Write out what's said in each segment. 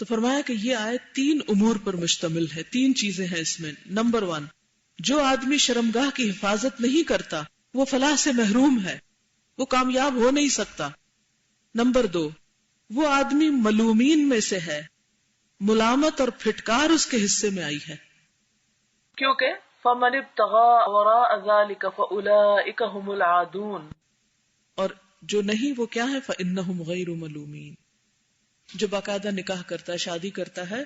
تو فرمایا کہ یہ آیت 3 امور پر مشتمل ہے، 3 چیزیں ہیں اس میں۔ نمبر 1، جو آدمی شرمگاہ کی حفاظت نہیں کرتا وہ فلاح سے محروم ہے، وہ کامیاب ہو نہیں سکتا۔ نمبر 2، وہ آدمی ملومین میں سے ہے، ملامت اور پھٹکار اس کے حصے میں آئی ہے، کیونکہ فَمَنِ ابْتَغَاءَ وَرَاءَ ذَلِكَ فَأُولَئِكَ هُمُ الْعَادُونَ، اور جو نہیں وہ کیا ہے، فَإِنَّهُمْ غَيْرُ مَلُومِينَ، جو باقاعدہ نکاح کرتا ہے، شادی کرتا ہے،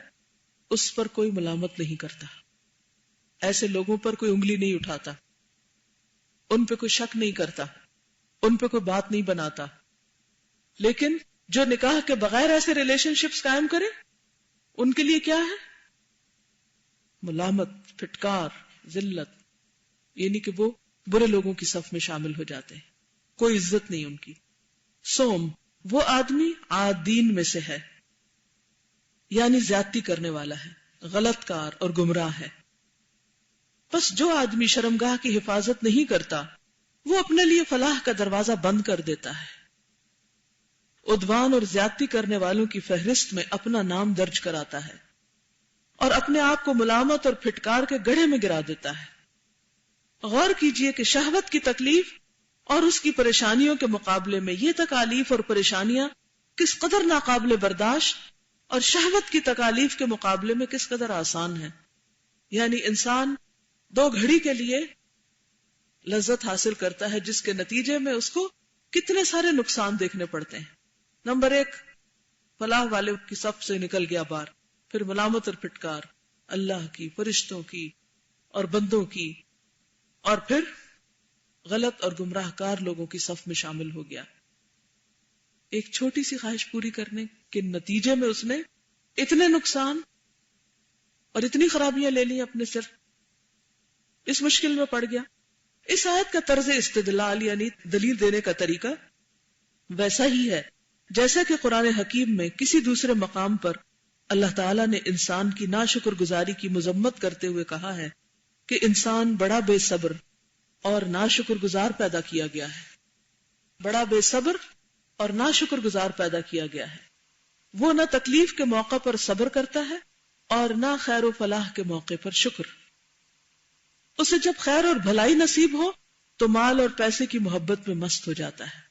اس پر کوئی ملامت نہیں کرتا، ایسے لوگوں پر کوئی انگلی نہیں اٹھاتا، ان پہ کوئی شک نہیں کرتا، ان پہ کوئی بات نہیں بناتا۔ لیکن جو نکاح کے بغیر ایسے ریلیشن شپس قائم کرے ان کے لیے کیا ہے؟ ملامت، پھٹکار، ذلت، یعنی کہ وہ برے لوگوں کی صف میں شامل ہو جاتے ہیں، کوئی عزت نہیں ان کی۔ سوم، وہ آدمی عادین میں سے ہے، یعنی زیادتی کرنے والا ہے، غلط کار اور گمراہ ہے۔ بس جو آدمی شرمگاہ کی حفاظت نہیں کرتا وہ اپنے لیے فلاح کا دروازہ بند کر دیتا ہے، عدوان اور زیادتی کرنے والوں کی فہرست میں اپنا نام درج کراتا ہے اور اپنے آپ کو ملامت اور پھٹکار کے گڑھے میں گرا دیتا ہے۔ غور کیجئے کہ شہوت کی تکلیف اور اس کی پریشانیوں کے مقابلے میں یہ تکالیف اور پریشانیاں کس قدر ناقابل برداشت، اور شہوت کی تکالیف کے مقابلے میں کس قدر آسان ہے۔ یعنی انسان 2 گھڑی کے لیے لذت حاصل کرتا ہے جس کے نتیجے میں اس کو کتنے سارے نقصان دیکھنے پڑتے ہیں۔ نمبر 1، فلاح والے کی صف سے نکل گیا باہر، پھر ملامت اور پھٹکار اللہ کی، فرشتوں کی اور بندوں کی، اور پھر غلط اور گمراہ کار لوگوں کی صف میں شامل ہو گیا۔ ایک چھوٹی سی خواہش پوری کرنے کے نتیجے میں اس نے اتنے نقصان اور اتنی خرابیاں لے لی اپنے سر، اس مشکل میں پڑ گیا۔ اس آیت کا طرز استدلال یعنی دلیل دینے کا طریقہ ویسا ہی ہے جیسا کہ قرآن حکیم میں کسی دوسرے مقام پر اللہ تعالیٰ نے انسان کی ناشکر گزاری کی مذمت کرتے ہوئے کہا ہے کہ انسان بڑا بے صبر اور ناشکر گزار پیدا کیا گیا ہے، بڑا بے صبر اور ناشکر گزار پیدا کیا گیا ہے۔ وہ نہ تکلیف کے موقع پر صبر کرتا ہے اور نہ خیر و فلاح کے موقع پر شکر۔ اسے جب خیر اور بھلائی نصیب ہو تو مال اور پیسے کی محبت میں مست ہو جاتا ہے،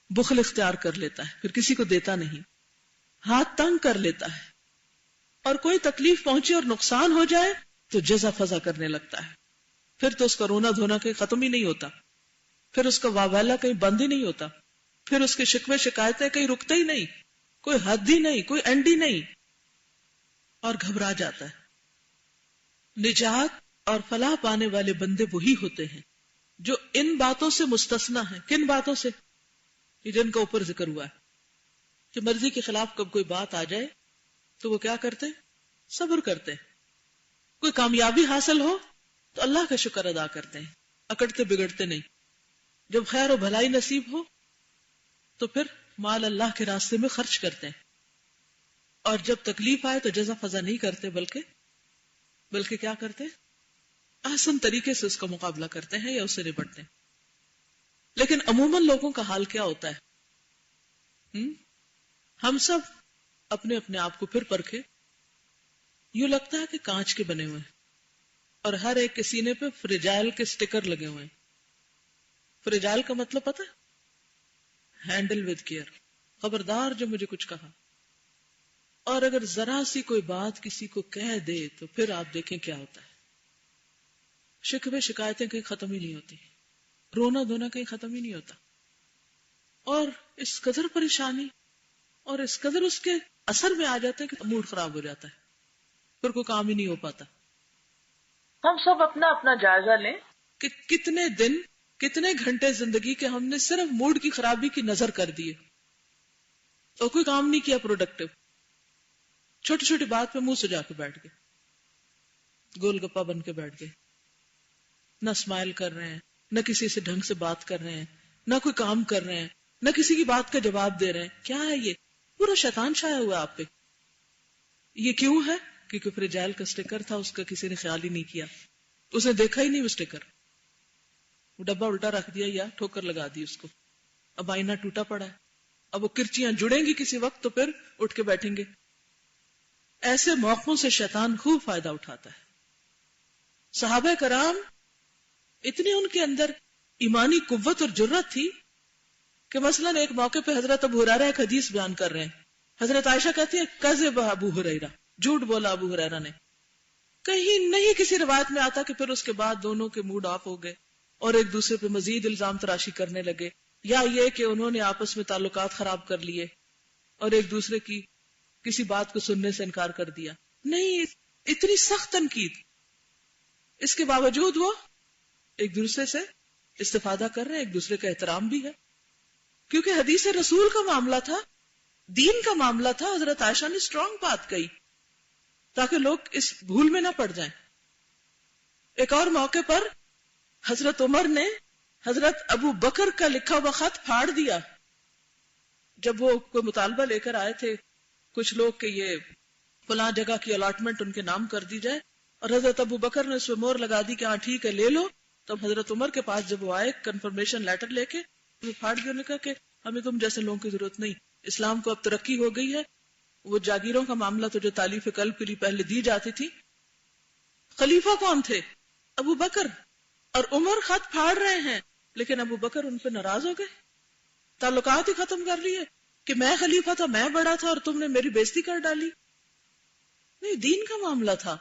بخل اختیار کر لیتا ہے، پھر کسی کو دیتا نہیں، ہاتھ تنگ کر لیتا ہے، اور کوئی تکلیف پہنچے اور نقصان ہو جائے تو جزا فضا کرنے لگتا ہے، پھر تو اس کا رونا دھونا کہیں ختم ہی نہیں ہوتا، پھر اس کا واویلا کہیں بند ہی نہیں ہوتا، پھر اس کے شکوے شکایتیں کہیں رکتے ہی نہیں، کوئی حد ہی نہیں، کوئی اینڈ ہی نہیں، اور گھبرا جاتا ہے۔ نجات اور فلاح پانے والے بندے وہی ہوتے ہیں جو ان باتوں سے مستثنا ہیں۔ کن باتوں سے؟ جن کا اوپر ذکر ہوا ہے کہ مرضی کے خلاف کب کوئی بات آ جائے تو وہ کیا کرتے ہیں؟ صبر کرتے ہیں۔ کوئی کامیابی حاصل ہو تو اللہ کا شکر ادا کرتے ہیں، اکڑتے بگڑتے نہیں۔ جب خیر و بھلائی نصیب ہو تو پھر مال اللہ کے راستے میں خرچ کرتے ہیں، اور جب تکلیف آئے تو جزا فضا نہیں کرتے بلکہ کیا کرتے ہیں؟ احسن طریقے سے اس کا مقابلہ کرتے ہیں یا اس سے نپٹتے ہیں۔ لیکن عموماً لوگوں کا حال کیا ہوتا ہے؟ ہم سب اپنے اپنے آپ کو پھر پرکھے، یوں لگتا ہے کہ کانچ کے بنے ہوئے ہیں، اور ہر ایک کے سینے پہ فریجائل کے سٹیکر لگے ہوئے ہیں۔ فریجائل کا مطلب پتہ ہے؟ ہینڈل ود کیئر، خبردار جو مجھے کچھ کہا، اور اگر ذرا سی کوئی بات کسی کو کہہ دے تو پھر آپ دیکھیں کیا ہوتا ہے۔ شکوے شکایتیں کہیں ختم ہی نہیں ہوتی، رونا دھونا کہیں ختم ہی نہیں ہوتا، اور اس قدر پریشانی اور اس قدر اس کے اثر میں آ جاتے ہیں کہ موڈ خراب ہو جاتا ہے، پھر کوئی کام ہی نہیں ہو پاتا۔ ہم سب اپنا اپنا جائزہ لیں کہ کتنے دن، کتنے گھنٹے زندگی کے ہم نے صرف موڈ کی خرابی کی نظر کر دیے اور کوئی کام نہیں کیا پروڈکٹیو، چھوٹی چھوٹی بات پہ منہ سجا کے بیٹھ گئے، گول گپا بن کے بیٹھ گئے، نہ اسمائل کر رہے ہیں، نہ کسی سے ڈھنگ سے بات کر رہے ہیں، نہ کوئی کام کر رہے ہیں، نہ کسی کی بات کا جواب دے رہے ہیں۔ کیا ہے یہ؟ پورا شیطان چھایا ہوا آپ پہ۔ یہ کیوں ہے؟ کیونکہ فریجائل کا سٹیکر تھا، اس کا کسی نے خیال ہی نہیں کیا، اس نے دیکھا ہی نہیں وہ سٹیکر، وہ ڈبہ الٹا رکھ دیا یا ٹھوکر لگا دی اس کو، اب آئینہ ٹوٹا پڑا ہے، اب وہ کرچیاں جڑیں گی کسی وقت تو پھر اٹھ کے بیٹھیں گے، ایسے موقعوں سے شیطان خوب فائدہ اٹھاتا ہے. صحابہ کرام اتنی ان کے اندر ایمانی قوت اور جرت تھی کہ مثلاً ایک موقع پہ حضرت ابو ہریرہ ایک حدیث بیان کر رہے ہیں. حضرت عائشہ کہتی ہے کذب ابو ہریرہ، جھوٹ بولا ابو ہریرہ نے. کہیں نہیں کسی روایت میں آتا کہ پھر اس کے بعد دونوں کے موڈ آف ہو گئے اور ایک دوسرے پہ مزید الزام تراشی کرنے لگے، یا یہ کہ انہوں نے آپس میں تعلقات خراب کر لیے اور ایک دوسرے کی کسی بات کو سننے سے انکار کر دیا. نہیں، اتنی سخت تنقید، اس کے باوجود وہ ایک دوسرے سے استفادہ کر رہے ہیں، ایک دوسرے کا احترام بھی ہے. کیونکہ حدیث رسول کا معاملہ تھا، دین کا معاملہ تھا. حضرت عائشہ نے اسٹرانگ بات کہی تاکہ لوگ اس بھول میں نہ پڑ جائیں. ایک اور موقع پر حضرت عمر نے حضرت ابو بکر کا لکھا ہوا خط پھاڑ دیا. جب وہ کوئی مطالبہ لے کر آئے تھے کچھ لوگ کہ یہ فلاں جگہ کی الاٹمنٹ ان کے نام کر دی جائے، اور حضرت ابو بکر نے اس پہ مہر لگا دی کہ ہاں ٹھیک ہے لے لو. تب حضرت عمر کے پاس جب وہ آئے کنفرمیشن لیٹر لے کے، وہ پھاڑ دیا. نے کہا کہ ہمیں تم جیسے لوگوں کی ضرورت نہیں، اسلام کو اب ترقی ہو گئی ہے. وہ جاگیروں کا معاملہ تو جو تالیف قلب کے لیے پہلے دی جاتی تھی. خلیفہ کون تھے؟ ابو بکر. اور عمر خط پھاڑ رہے ہیں، لیکن ابو بکر ان پہ ناراض ہو گئے، تعلقات ہی ختم کر لیے کہ میں خلیفہ تھا، میں بڑا تھا اور تم نے میری بےزتی کر ڈالی. نہیں، دین کا معاملہ تھا.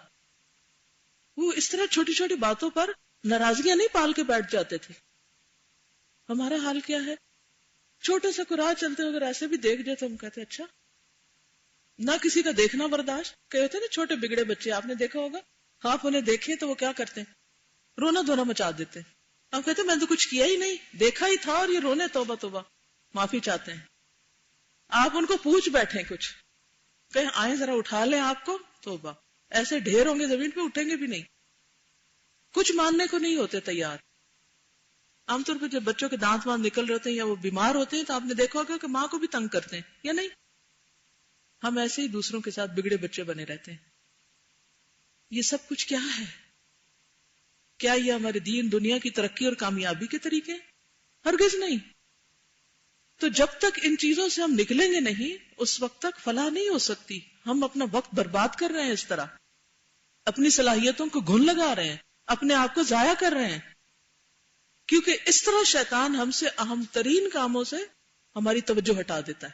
وہ اس طرح چھوٹی چھوٹی باتوں پر ناراضگیاں نہیں پال کے بیٹھ جاتے تھے. ہمارا حال کیا ہے؟ چھوٹے سے راہ چلتے اگر ایسے بھی دیکھ جائے تو ہم کہتے اچھا، نہ کسی کا دیکھنا برداشت. کہتے نا چھوٹے بگڑے بچے، آپ نے دیکھا ہوگا، آپ انہیں دیکھیں تو وہ کیا کرتے ہیں؟ رونا دھونا مچا دیتے ہیں. ہم کہتے ہیں میں نے تو کچھ کیا ہی نہیں، دیکھا ہی تھا، اور یہ رونے توبہ توبہ معافی چاہتے ہیں. آپ ان کو پوچھ بیٹھیں کچھ، کہیں آئیں ذرا اٹھا لیں آپ کو، توبہ. ایسے ڈھیر ہوں گے زمین پہ، اٹھیں گے بھی نہیں، کچھ ماننے کو نہیں ہوتے تیار. عام طور پہ جب بچوں کے دانت وانت نکل رہے ہوتے ہیں یا وہ بیمار ہوتے ہیں تو آپ نے دیکھا ہوگا کہ ماں کو بھی تنگ کرتے ہیں یا نہیں. ہم ایسے ہی دوسروں کے ساتھ بگڑے بچے بنے رہتے ہیں. یہ سب کچھ کیا ہے؟ کیا یہ ہمارے دین دنیا کی ترقی اور کامیابی کے طریقے؟ ہرگز نہیں. تو جب تک ان چیزوں سے ہم نکلیں گے نہیں، اس وقت تک فلاح نہیں ہو سکتی. ہم اپنا وقت برباد کر رہے ہیں، اس طرح اپنی صلاحیتوں کو گھن لگا رہے ہیں، اپنے آپ کو ضائع کر رہے ہیں. کیونکہ اس طرح شیطان ہم سے اہم ترین کاموں سے ہماری توجہ ہٹا دیتا ہے،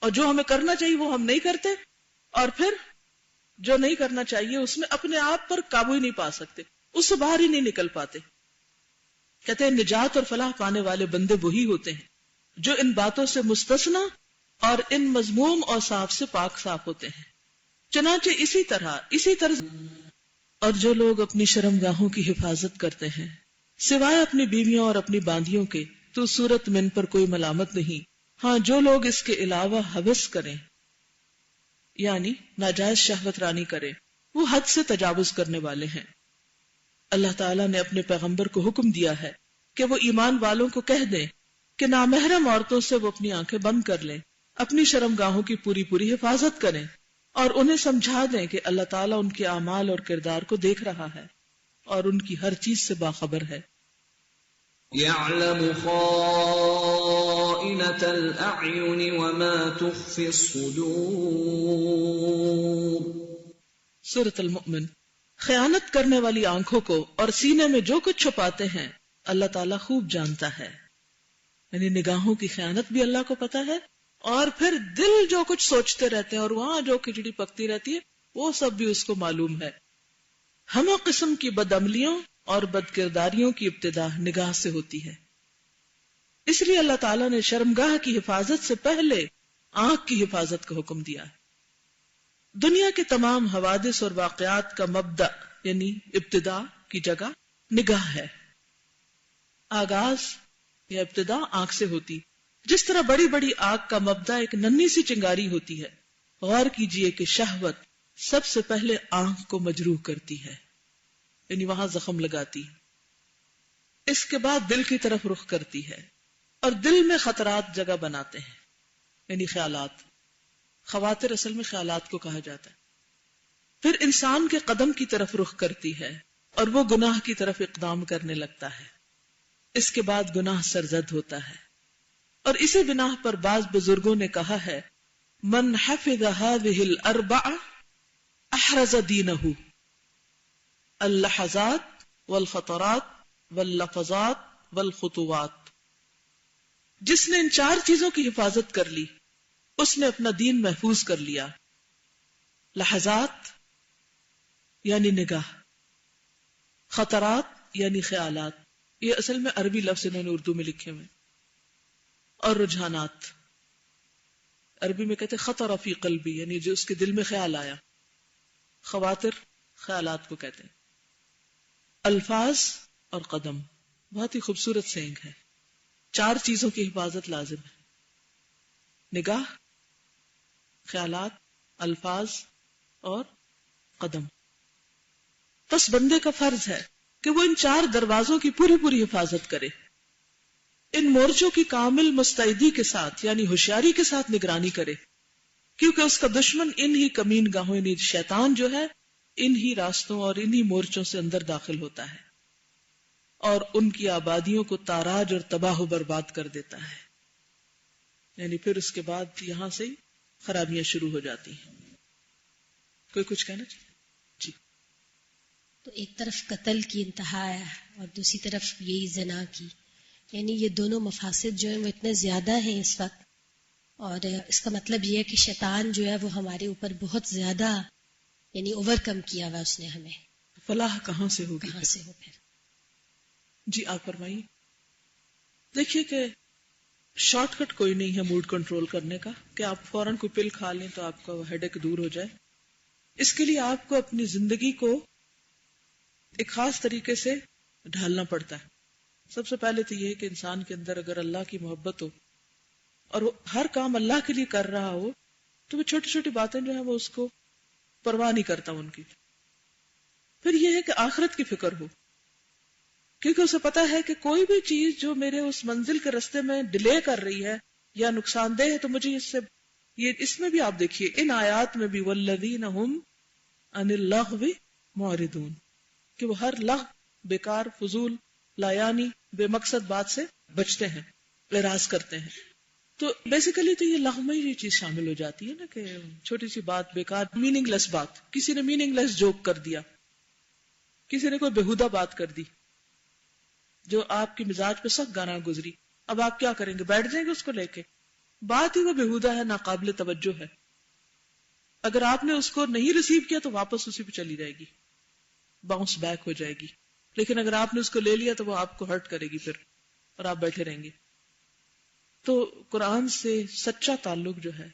اور جو ہمیں کرنا چاہیے وہ ہم نہیں کرتے، اور پھر جو نہیں کرنا چاہیے اس میں اپنے آپ پر قابو ہی نہیں پا سکتے، اس سے باہر ہی نہیں نکل پاتے. کہتے ہیں نجات اور فلاح پانے والے بندے وہی ہوتے ہیں جو ان باتوں سے مستثنا اور ان مذموم اوصاف سے پاک صاف ہوتے ہیں. چنانچہ اسی طرح اور جو لوگ اپنی شرمگاہوں کی حفاظت کرتے ہیں سوائے اپنی بیویوں اور اپنی باندیوں کے، تو صورت میں ان پر کوئی ملامت نہیں. ہاں جو لوگ اس کے علاوہ ہوس کریں، یعنی ناجائز شہوت رانی کریں، وہ حد سے تجاوز کرنے والے ہیں. اللہ تعالیٰ نے اپنے پیغمبر کو حکم دیا ہے کہ وہ ایمان والوں کو کہہ دیں کہ نامحرم عورتوں سے وہ اپنی آنکھیں بند کر لیں، اپنی شرمگاہوں کی پوری پوری حفاظت کریں، اور انہیں سمجھا دیں کہ اللہ تعالیٰ ان کے اعمال اور کردار کو دیکھ رہا ہے اور ان کی ہر چیز سے باخبر ہے. يَعْلَمُ خَائِنَةَ الْأَعْيُنِ وَمَا تُخْفِي الصُّدُورُ. سورۃ المؤمن. خیانت کرنے والی آنکھوں کو اور سینے میں جو کچھ چھپاتے ہیں اللہ تعالیٰ خوب جانتا ہے. یعنی نگاہوں کی خیانت بھی اللہ کو پتا ہے، اور پھر دل جو کچھ سوچتے رہتے ہیں اور وہاں جو کھچڑی پکتی رہتی ہے وہ سب بھی اس کو معلوم ہے. ہمہ قسم کی بدعملیوں اور بد کرداریوں کی ابتدا نگاہ سے ہوتی ہے. اس لیے اللہ تعالیٰ نے شرمگاہ کی حفاظت سے پہلے آنکھ کی حفاظت کا حکم دیا ہے. دنیا کے تمام حوادث اور واقعات کا مبدأ یعنی ابتدا کی جگہ نگاہ ہے. آغاز یا ابتدا آنکھ سے ہوتی. جس طرح بڑی بڑی آگ کا مبدأ ایک ننھی سی چنگاری ہوتی ہے، غور کیجئے کہ شہوت سب سے پہلے آنکھ کو مجروح کرتی ہے، یعنی وہاں زخم لگاتی ہے. اس کے بعد دل کی طرف رخ کرتی ہے اور دل میں خطرات جگہ بناتے ہیں، یعنی خیالات. خواطر اصل میں خیالات کو کہا جاتا ہے. پھر انسان کے قدم کی طرف رخ کرتی ہے اور وہ گناہ کی طرف اقدام کرنے لگتا ہے. اس کے بعد گناہ سرزد ہوتا ہے، اور اسی بنا پر بعض بزرگوں نے کہا ہے من حفظ هذه الاربع احرز دینہ، اللحظات والخطرات واللفظات والخطوات. جس نے ان 4 چیزوں کی حفاظت کر لی اس نے اپنا دین محفوظ کر لیا. لحظات یعنی نگاہ، خطرات یعنی خیالات، یہ اصل میں عربی لفظ انہوں نے اردو میں لکھے ہوئے، اور رجحانات، عربی میں کہتے خطر فی قلبی، یعنی جو اس کے دل میں خیال آیا. خواطر خیالات کو کہتے ہیں. الفاظ اور قدم، بہت ہی خوبصورت سینگ ہے. 4 چیزوں کی حفاظت لازم ہے، نگاہ، خیالات، الفاظ اور قدم. بس بندے کا فرض ہے کہ وہ ان 4 دروازوں کی پوری حفاظت کرے، ان مورچوں کی کامل مستعدی کے ساتھ یعنی ہوشیاری کے ساتھ نگرانی کرے، کیونکہ اس کا دشمن انہی کمین گاہوں یعنی شیطان جو ہے انہی راستوں اور انہی مورچوں سے اندر داخل ہوتا ہے اور ان کی آبادیوں کو تاراج اور تباہ و برباد کر دیتا ہے. یعنی پھر اس کے بعد یہاں سے خرابیاں شروع ہو جاتی ہیں. کوئی کچھ کہنا چاہیے؟ جی. تو ایک طرف قتل کی انتہا ہے اور دوسری طرف یہی زنا کی، یعنی یہ دونوں مفاسد جو ہیں وہ اتنے زیادہ ہیں اس وقت، اور اس کا مطلب یہ ہے کہ شیطان جو ہے وہ ہمارے اوپر بہت زیادہ یعنی اوور کم کیا ہوا اس نے ہمیں. فلاح کہاں سے ہوگی؟ کہاں سے ہو پھر؟ جی آپ فرمائیے. دیکھیے کہ شارٹ کٹ کوئی نہیں ہے موڈ کنٹرول کرنے کا کہ آپ فوراً کوئی پل کھا لیں تو آپ کا ہیڈ ایک دور ہو جائے. اس کے لیے آپ کو اپنی زندگی کو ایک خاص طریقے سے ڈھالنا پڑتا ہے. سب سے پہلے تو یہ کہ انسان کے اندر اگر اللہ کی محبت ہو اور وہ ہر کام اللہ کے لیے کر رہا ہو تو وہ چھوٹی چھوٹی باتیں جو ہیں وہ اس کو پرواہ نہیں کرتا ان کی. پھر یہ ہے کہ آخرت کی فکر ہو، کیونکہ اسے پتا ہے کہ کوئی بھی چیز جو میرے اس منزل کے راستے میں ڈیلے کر رہی ہے یا نقصان دہ ہے تو مجھے اس میں بھی آپ دیکھیے ان آیات میں بھی والذین ہم عن اللغو معرضون، کہ وہ ہر لغو، بیکار، فضول، لایانی، بے مقصد بات سے بچتے ہیں، اعراض کرتے ہیں. تو بیسیکلی تو یہ لغو میں یہ چیز شامل ہو جاتی ہے نا کہ چھوٹی سی بات، بیکار، میننگ لیس بات. کسی نے میننگ لیس جوک کر دیا، کسی نے کوئی بےہودہ بات کر دی جو آپ کی مزاج پہ سخت گانا گزری. اب آپ کیا کریں گے؟ بیٹھ جائیں گے اس کو لے کے؟ بات ہی وہ بےہودہ ہے، ناقابل توجہ ہے. اگر آپ نے اس کو نہیں ریسیو کیا تو واپس اسی پہ چلی جائے گی، باؤنس بیک ہو جائے گی. لیکن اگر آپ نے اس کو لے لیا تو وہ آپ کو ہرٹ کرے گی پھر، اور آپ بیٹھے رہیں گے. تو قرآن سے سچا تعلق جو ہے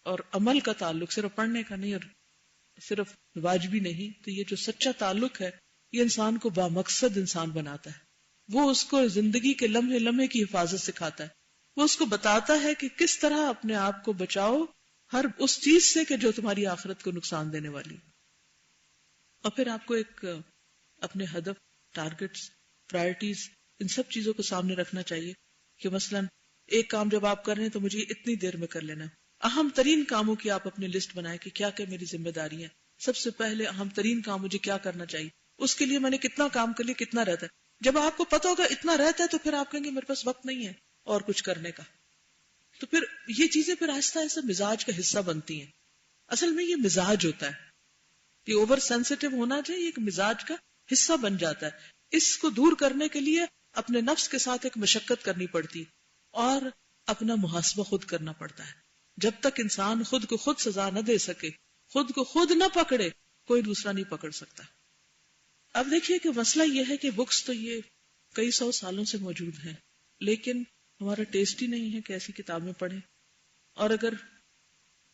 اور عمل کا تعلق، صرف پڑھنے کا نہیں اور صرف واجبی نہیں، تو یہ جو سچا تعلق ہے یہ انسان کو بامقصد انسان بناتا ہے. وہ اس کو زندگی کے لمحے لمحے کی حفاظت سکھاتا ہے. وہ اس کو بتاتا ہے کہ کس طرح اپنے آپ کو بچاؤ ہر اس چیز سے کہ جو تمہاری آخرت کو نقصان دینے والی. اور پھر آپ کو ایک اپنے ہدف، ٹارگٹس، پرائرٹیز، ان سب چیزوں کو سامنے رکھنا چاہیے کہ مثلا ایک کام جب آپ کر رہے ہیں تو مجھے اتنی دیر میں کر لینا ہے. اہم ترین کاموں کی آپ اپنی لسٹ بنائیں کہ کیا کیا میری ذمہ داری ہیں. سب سے پہلے اہم ترین کام مجھے کیا کرنا چاہیے، اس کے لیے میں نے کتنا کام کر لیا، کتنا رہتا ہے. جب آپ کو پتا ہوگا اتنا رہتا ہے تو پھر آپ کہیں گے میرے پاس وقت نہیں ہے اور کچھ کرنے کا. تو پھر یہ چیزیں پھر آہستہ آہستہ مزاج کا حصہ بنتی ہیں. اصل میں یہ مزاج ہوتا ہے، یہ اوور سینسٹیو ہونا چاہیے، ایک مزاج کا حصہ بن جاتا ہے. اس کو دور کرنے کے لیے اپنے نفس کے ساتھ ایک مشقت کرنی پڑتی اور اپنا محاسبہ خود کرنا پڑتا ہے. جب تک انسان خود کو خود سزا نہ دے سکے، خود کو خود نہ پکڑے، کوئی دوسرا نہیں پکڑ سکتا. اب دیکھیے کہ مسئلہ یہ ہے کہ بکس تو یہ کئی 100 سالوں سے موجود ہیں، لیکن ہمارا ٹیسٹ ہی نہیں ہے کہ ایسی کتابیں پڑھیں، اور اگر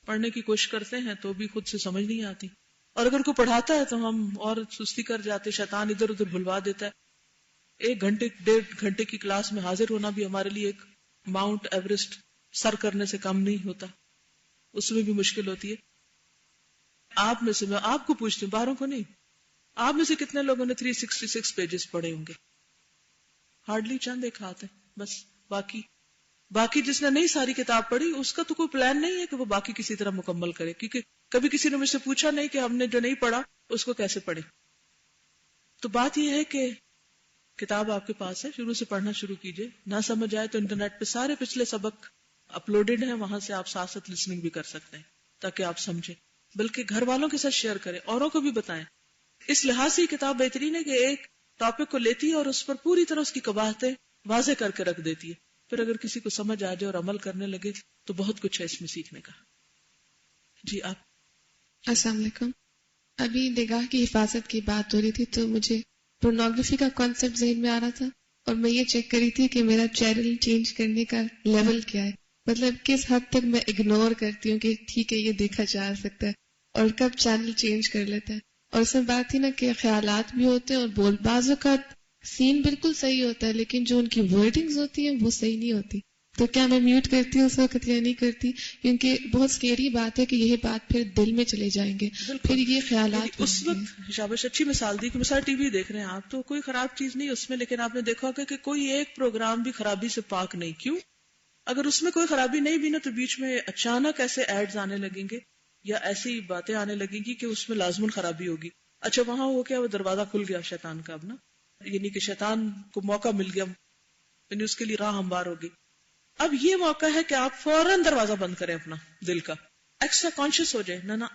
پڑھنے کی کوشش کرتے ہیں تو بھی خود سے سمجھ نہیں آتی، اور اگر کوئی پڑھاتا ہے تو ہم اور سستی کر جاتے، شیطان ادھر ادھر بھلوا دیتا ہے. 1 گھنٹے 1.5 گھنٹے کی کلاس میں حاضر ہونا بھی ہمارے لیے ایک ماؤنٹ ایوریسٹ سر کرنے سے کم نہیں ہوتا، اس میں بھی مشکل ہوتی ہے. آپ میں سے میں آپ کو پوچھتی ہوں، باہروں کو نہیں، آپ میں سے کتنے لوگوں نے 366 پیجز پڑھے ہوں گے؟ ہارڈلی چند ایک ہاتھ ہے بس. باقی جس نے نہیں ساری کتاب پڑھی اس کا تو کوئی پلان نہیں ہے کہ وہ باقی کسی طرح مکمل کرے، کیونکہ کبھی کسی نے مجھ سے پوچھا نہیں کہ ہم نے جو نہیں پڑھا اس کو کیسے پڑھے. تو بات یہ ہے کہ کتاب آپ کے پاس ہے، شروع سے پڑھنا شروع کیجئے. نہ سمجھ آئے تو انٹرنیٹ پہ سارے پچھلے سبق اپلوڈڈ ہیں، وہاں سے آپ ساتھ ساتھ لسننگ بھی کر سکتے ہیں تاکہ آپ سمجھیں، بلکہ گھر والوں کے ساتھ شیئر کریں، اوروں کو بھی بتائیں. اس لحاظ سے یہ کتاب بہترین ہے کہ ایک ٹاپک کو لیتی ہے اور اس پر پوری طرح اس کی قباحتیں واضح کر کے رکھ دیتی ہے. پھر اگر کسی کو سمجھ آ جائے اور عمل کرنے لگے تو بہت کچھ ہے اس میں سیکھنے کا. جی آپ. السلام علیکم. ابھی نگاہ کی حفاظت کی بات ہو رہی تھی تو مجھے پورنوگرافی کا کانسیپٹ ذہن میں آ رہا تھا اور میں یہ چیک کری تھی کہ میرا چینل چینج کرنے کا لیول کیا ہے، مطلب کس حد تک میں اگنور کرتی ہوں کہ ٹھیک ہے یہ دیکھا جا سکتا ہے، اور کب چینل چینج کر لیتا ہے. اور اس میں بات تھی نا کہ خیالات بھی ہوتے ہیں اور بول، بعض اوقات سین بالکل صحیح ہوتا ہے لیکن جو ان کی ورڈنگز ہوتی ہیں وہ صحیح نہیں ہوتی. تو کیا میں میوٹ کرتی ہوں اس وقت یا نہیں کرتی؟ کیونکہ بہت سکیری بات ہے کہ یہ بات پھر دل میں چلے جائیں گے، پھر یہ خیالات اس وقت شاباش اچھی مثال دی کہ مثال ٹی وی دیکھ رہے ہیں آپ تو کوئی خراب چیز نہیں اس میں، لیکن آپ نے دیکھا ہوگا کہ کوئی ایک پروگرام بھی خرابی سے پاک نہیں. کیوں؟ اگر اس میں کوئی خرابی نہیں بھی نا تو بیچ میں اچانک ایسے ایڈز آنے لگیں گے یا ایسی باتیں آنے لگیں گی کہ اس میں لازمن خرابی ہوگی. اچھا وہاں ہو کیا، وہ دروازہ کھل گیا شیطان کا اب نا، یعنی کہ شیطان کو موقع مل گیا، یعنی اس کے لیے راہ ہموار ہوگی. اب یہ موقع ہے کہ آپ فوراً دروازہ بند کریں اپنا دل کا، ایکسٹرا کانشیس ہو جائے نہ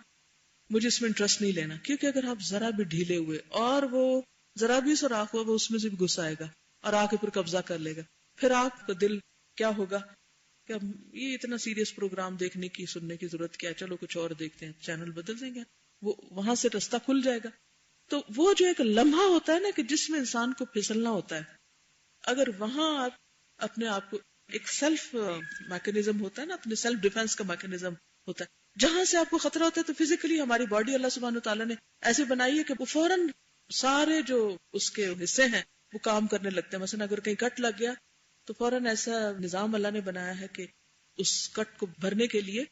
مجھے اس میں انٹرسٹ نہیں لینا. کیونکہ اگر آپ ذرا بھی ڈھیلے ہوئے اور وہ ذرا بھی سوراخ ہوا وہ اس میں سے بھی گھس آئے گا اور آ کے پھر قبضہ کر لے گا. پھر آپ کا دل کیا ہوگا کہ یہ اتنا سیریس پروگرام دیکھنے کی سننے کی ضرورت کیا ہے، چلو کچھ اور دیکھتے ہیں، چینل بدل دیں گے. وہ وہاں سے رستہ کھل جائے گا. تو وہ جو ایک لمحہ ہوتا ہے نا کہ جس میں انسان کو پھسلنا ہوتا ہے، اگر وہاں آپ اپنے آپ کو ایک سیلف میکینزم ہوتا ہے نا، اپنے سیلف ڈیفense کا میکینزم ہوتا ہے، جہاں سے آپ کو خطرہ ہوتا ہے تو فزیکلی ہماری باڈی اللہ سبحانہ وتعالیٰ نے ایسے بنائی ہے کہ وہ فوراً سارے جو اس کے حصے ہیں وہ کام کرنے لگتے ہیں. مثلا اگر کہیں کٹ لگ گیا تو فوراً ایسا نظام اللہ نے بنایا ہے کہ اس کٹ کو بھرنے کے لیے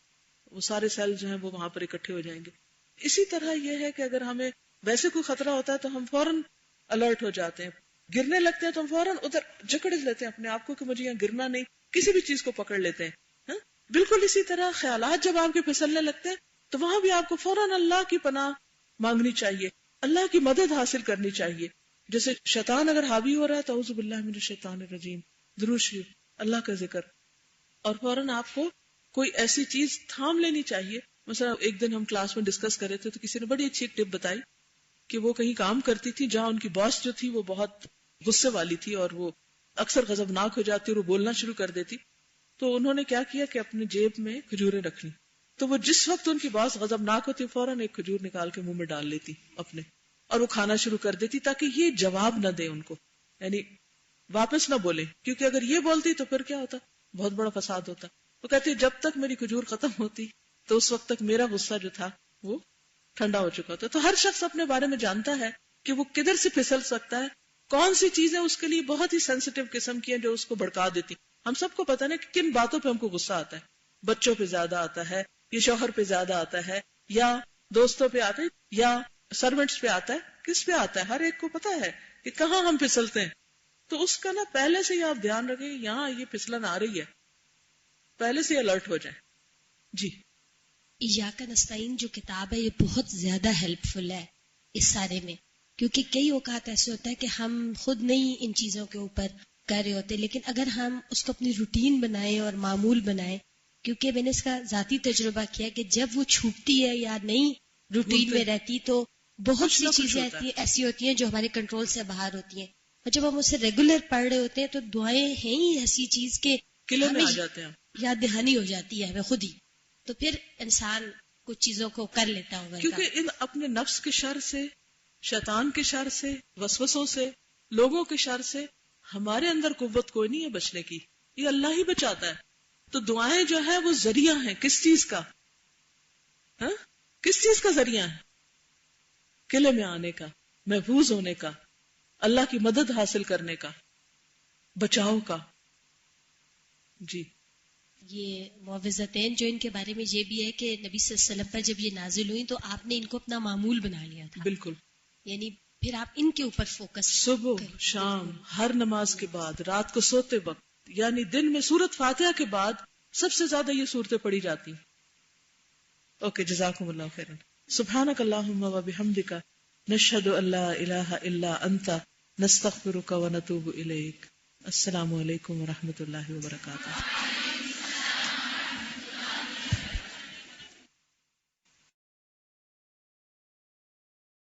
وہ سارے سیل جو ہیں وہ وہاں پر اکٹھے ہو جائیں گے. اسی طرح یہ ہے کہ اگر ہمیں ویسے کوئی خطرہ ہوتا ہے تو ہم فوراً الرٹ ہو جاتے ہیں، گرنے لگتے ہیں تو ہم فوراً ادھر جکڑ لیتے ہیں اپنے آپ کو کہ مجھے یہاں گرنا نہیں، کسی بھی چیز کو پکڑ لیتے ہیں. بالکل اسی طرح خیالات جب آپ کے پھسلنے لگتے ہیں تو وہاں بھی آپ کو فوراً اللہ کی پناہ مانگنی چاہیے، اللہ کی مدد حاصل کرنی چاہیے. جیسے شیطان اگر حاوی ہو رہا ہے تو اعوذ باللہ من الشیطان الرجیم، درود شریف، اللہ کا ذکر، اور فوراً آپ کو کوئی ایسی چیز تھام لینی چاہیے. مثلا ایک دن ہم کلاس میں ڈسکس کر رہے تھے تو کسی نے بڑی اچھی ایک ٹپ بتائی کہ وہ کہیں کام کرتی تھی جہاں ان کی باس جو تھی وہ بہت غصے والی تھی اور وہ اکثر غضبناک ہو جاتی اور وہ بولنا شروع کر دیتی. تو انہوں نے کیا کیا کہ اپنے جیب میں کھجوریں رکھ لی، تو وہ جس وقت ان کی باس غضبناک ہوتی فوراً ایک کھجور نکال کے منہ میں ڈال لیتی اپنے اور وہ کھانا شروع کر دیتی تاکہ یہ جواب نہ دے ان کو، یعنی واپس نہ بولے. کیونکہ اگر یہ بولتی تو پھر کیا ہوتا، بہت بڑا فساد ہوتا. وہ کہتی جب تک میری کھجور ختم ہوتی تو اس وقت تک میرا غصہ جو تھا وہ ٹھنڈا ہو چکا ہوتا. تو ہر شخص اپنے بارے میں جانتا ہے کہ وہ کدھر سے پھسل سکتا ہے، کون سی چیزیں اس کے لیے بہت ہی سینسیٹیو قسم کی ہیں جو اس کو بھڑکا دیتی. ہم سب کو پتا نا کہ کن باتوں پہ ہم کو غصہ آتا ہے. بچوں پہ زیادہ آتا ہے، یا شوہر پہ زیادہ آتا ہے، یا دوستوں پہ آتا ہے، یا سروینٹس پہ آتا ہے. کس پہ آتا ہے؟ ہر ایک کو پتا ہے کہ کہاں ہم پھسلتے ہیں. تو اس کا نا پہلے سے ہی آپ دھیان رکھیں یہاں یہ پھسلن آ رہی ہے، پہلے سے الرٹ ہو جائیں. جی ایاک نستعین جو کتاب ہے یہ بہت زیادہ ہیلپ فل ہے اس سارے میں، کیونکہ کئی اوقات ایسے ہوتا ہے کہ ہم خود نہیں ان چیزوں کے اوپر کر رہے ہوتے، لیکن اگر ہم اس کو اپنی روٹین بنائیں اور معمول بنائیں، کیونکہ میں نے اس کا ذاتی تجربہ کیا کہ جب وہ چھوٹتی ہے یا نہیں روٹین میں رہتی تو بہت سی چیزیں ایسی ہوتی ہیں جو ہمارے کنٹرول سے باہر ہوتی ہیں، اور جب ہم اسے ریگولر پڑھ رہے ہوتے ہیں تو دعائیں ہیں ہی ایسی چیز کہ قلعے میں آ جاتے ہیں، یاد دہانی ہو جاتی ہے ہمیں خود ہی، تو پھر انسان کچھ چیزوں کو کر لیتا ہوگا. کیونکہ ان اپنے نفس کے شر سے، شیطان کے شر سے، وسوسوں سے، لوگوں کے شر سے ہمارے اندر قوت کوئی نہیں ہے بچنے کی، یہ اللہ ہی بچاتا ہے. تو دعائیں جو ہے وہ ذریعہ ہیں کس چیز کا؟ کس چیز کا ذریعہ ہے؟ قلعے میں آنے کا، محفوظ ہونے کا، اللہ کی مدد حاصل کرنے کا، بچاؤ کا. جی یہ معوذتین جو ان کے بارے میں یہ بھی ہے کہ نبی صلی اللہ علیہ وسلم پر جب یہ نازل ہوئی تو آپ نے ان کو اپنا معمول بنا لیا تھا. بالکل، یعنی پھر آپ ان کے اوپر فوکس صبح شام ہر نماز کے بعد، رات کو سوتے وقت، یعنی دن میں سورۃ فاتحہ کے بعد سب سے زیادہ یہ صورتیں پڑھی جاتی ہیں. اوکے، جزاکم اللہ خیرا. سبحانک اللہم و بحمدک، نشہد ان لا الہ الا انت، نستغفرک و نتوب الیک. السلام علیکم و رحمۃ اللہ وبرکاتہ.